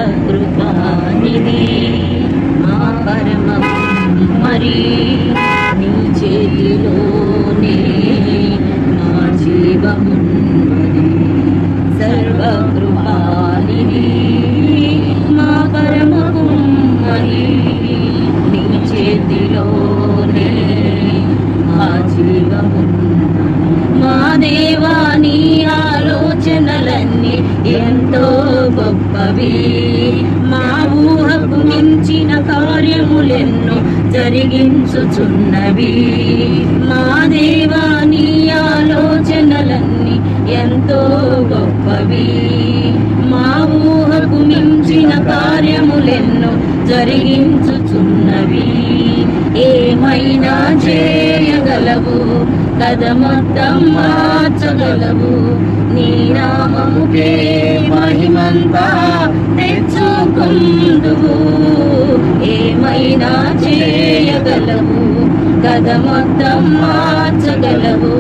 సర్వకృపానిధి మా పరమం మరి నీ చేతిలోనే మా జీవమున్నది సర్వకృపానిధి మా పరమం మరి నీ చేతిలోనే మా జీవమున్నది మా దేవా నీ ఆలోచనలన్నీ ఎంతో గొప్పవి మా ఊహకు మించిన కార్యములెన్నో జరిగించుచున్నవి మా దేవా నీ ఆలోచనలన్నీ ఎంతో గొప్పవి మా ఊహకు మించిన కార్యములెన్నో జరిగించుచున్నవి ఏమైనా చేయగలవు కథ మొత్తం మార్చగలవు నీ నామముకే మహిమంతా తెచ్చుకుందువు ఏమైనా చేయగలవు కథ మొత్తం మార్చగలవు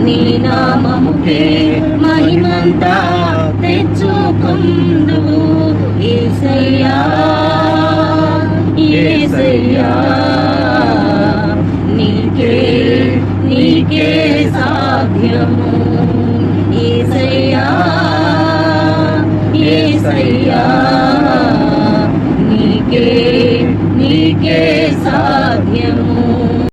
నీ నామముకే మహిమంతా తెచ్చుకుందువు యేసయ్యా యేసయ్యా నీకే సాధ్యము